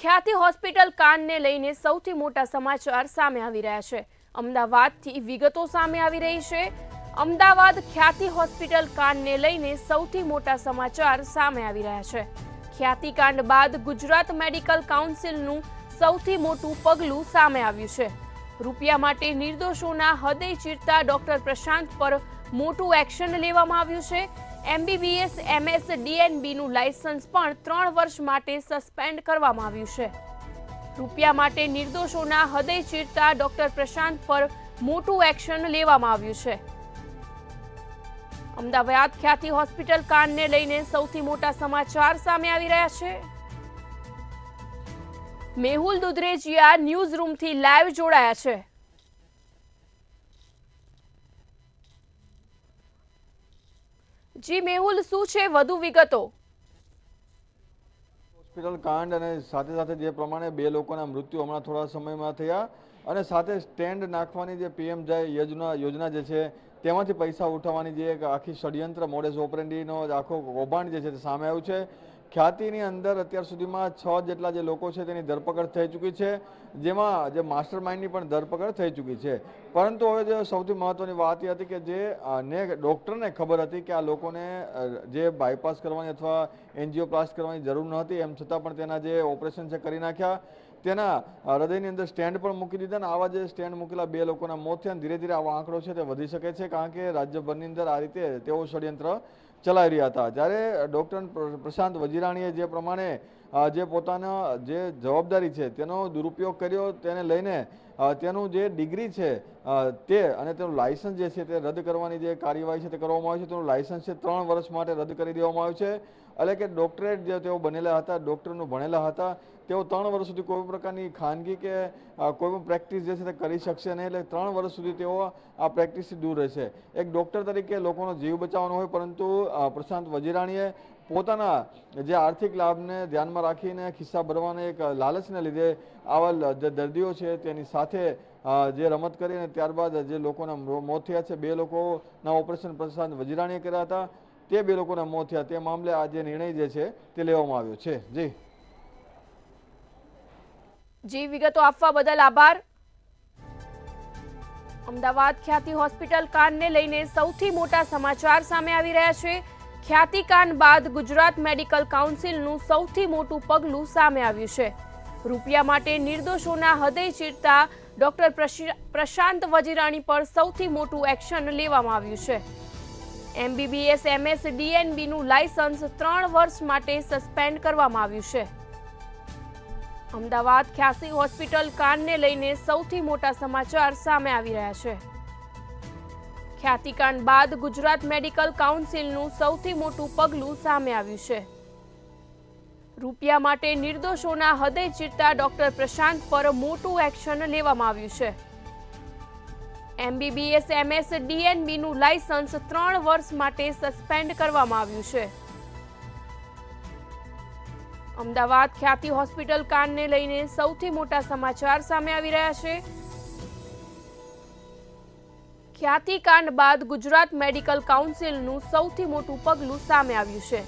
ખ્યાતિ હોસ્પિટલ કાંડને લઈને સૌથી મોટા સમાચાર સામે આવી રહ્યા છે। અમદાવાદથી વિગતો સામે આવી રહી છે। અમદાવાદ ખ્યાતિ હોસ્પિટલ કાંડને લઈને સૌથી મોટા સમાચાર સામે આવી રહ્યા છે। ખ્યાતિ કાંડ બાદ ગુજરાત મેડિકલ કાઉન્સિલનું સૌથી મોટું પગલું સામે આવ્યું છે। રૂપિયા માટે નિર્દોષોના હૃદય ચીરતા ડોક્ટર પ્રશાંત પર મોટું એક્શન લેવામાં આવ્યું છે। MBBS MS DNB નું લાયસન્સ પણ 3 વર્ષ માટે સસ્પેન્ડ કરવામાં આવ્યું છે। રૂપિયા માટે નિર્દોષોના હૃદય ચીરતા ડોક્ટર પ્રશાંત પર મોટું એક્શન લેવામાં આવ્યું છે। અમદાવાદ ખ્યાતિ હોસ્પિટલ કાંડને લઈને સૌથી મોટા સમાચાર સામે આવી રહ્યા છે। મેહુલ દુધરેજિયા ન્યૂઝ રૂમથી લાઈવ જોડાયા છે। જી મેહુલ, શું છે વધુ વિગતો? હોસ્પિટલ કાંડ અને સાથે સાથે જે પ્રમાણે 2 લોકોના મૃત્યુ હમણાં થોડા સમયમાં થયા અને સાથે સ્ટેન્ડ નાખવાની જે PM જય યોજના જે છે તેમાંથી પૈસા ઉઠાવવાની જે એક આખી ષડયંત્ર મોડેસ ઓપરેન્ડીનો આખો કૌભાંડ જે છે તે સામે આવ્યું છે। ખ્યાતિની અંદર અત્યાર સુધીમાં 6 જેટલા જે લોકો છે તેની ધરપકડ થઈ ચૂકી છે, જેમાં જે માસ્ટર માઇન્ડની પણ ધરપકડ થઈ ચૂકી છે। પરંતુ હવે જે સૌથી મહત્વની વાત એ હતી કે જે ડૉક્ટરને ખબર હતી કે આ લોકોને જે બાયપાસ કરવાની અથવા એન્જિયોપ્લાસ્ટી કરવાની જરૂર ન હતી, એમ છતાં પણ તેના જે ઓપરેશન છે કરી નાખ્યા। તેના હૃદયની અંદર સ્ટેન્ડ પણ મૂકી દીધા અને આવા જે સ્ટેન્ડ મૂકેલા 2 લોકોના મોત થયા। ધીરે ધીરે આવો આંકડો છે તે વધી શકે છે, કારણ કે રાજ્યભરની અંદર આ રીતે તેઓ ષડયંત્ર ચલાવી રહ્યા હતા। જ્યારે ડૉક્ટર પ્રશાંત વજીરાણીએ જે પ્રમાણે જે પોતાના જે જવાબદારી છે તેનો દુરુપયોગ કર્યો, તેને લઈને તેનું જે ડિગ્રી છે તે અને તેનું લાયસન્સ જે છે તે રદ કરવાની જે કાર્યવાહી છે તે કરવામાં આવી છે। તેનું લાયસન્સ છે 3 વર્ષ માટે રદ કરી દેવામાં આવ્યું છે। એટલે કે ડૉક્ટરેટ જે તેઓ બનેલા હતા, ડૉક્ટરનું ભણેલા હતા, તેઓ 3 વર્ષ સુધી કોઈ પ્રકારની ખાનગી કે કોઈ પણ પ્રેક્ટિસ જે છે તે કરી શકશે નહીં। એટલે 3 વર્ષ સુધી તેઓ આ પ્રેક્ટિસથી દૂર રહેશે। એક ડૉક્ટર તરીકે લોકોનો જીવ બચાવવાનો હોય, પરંતુ પ્રશાંત વજીરાણીએ પોતાના જે આર્થિક લાભને ધ્યાનમાં રાખીને ખિસ્સા ભરવાને એક લાલચને લીધે આવા જે દર્દીઓ છે તેની સાથે જે રમત કરીને ત્યારબાદ જે લોકોના મોત થયા છે, 2 લોકોના ઓપરેશન પ્રશાંત વજીરાણીએ કર્યા હતા, તે 2 લોકોના મોત થયા। તે મામલે આ જે નિર્ણય જે છે તે લેવામાં આવ્યો છે। જી વિગતો આપવા બદલ આભાર। અમદાવાદ ખ્યાતિ હોસ્પિટલ કાંડને લઈને સૌથી મોટા સમાચાર સામે આવી રહ્યા છે। ખ્યાતિ કાંડ બાદ ગુજરાત મેડિકલ કાઉન્સિલનું સૌથી મોટું પગલું સામે આવ્યું છે। રૂપિયા માટે નિર્દોષોના હૃદય ચીરતા ડોક્ટર પ્રશાંત વજીરાણી પર સૌથી મોટું એક્શન લેવામાં આવ્યું છે। MBBS MS DNB નું લાયસન્સ 3 વર્ષ માટે સસ્પેન્ડ કરવામાં આવ્યું છે। અમદાવાદ ખ્યાતિ હોસ્પિટલ કાંડને લઈને સૌથી મોટા સમાચાર સામે આવી રહ્યા છે। ખ્યાતિકાંડ બાદ ગુજરાત મેડિકલ કાઉન્સિલનું સૌથી મોટું પગલું સામે આવ્યું છે। રૂપિયા માટે નિર્દોષોના હૃદય ચીરતા ડોક્ટર પ્રશાંત પર મોટું એક્શન લેવામાં આવ્યું છે। MBBS MS DNB નું લાયસન્સ 3 વર્ષ માટે સસ્પેન્ડ કરવામાં આવ્યું છે। અમદાવાદ ખ્યાતિ હોસ્પિટલ કાંડને લઈને સૌથી મોટા સમાચાર સામે આવી રહ્યા છે। ખ્યાતિ કાંડ બાદ ગુજરાત મેડિકલ કાઉન્સિલનું સૌથી મોટું પગલું સામે આવ્યું છે।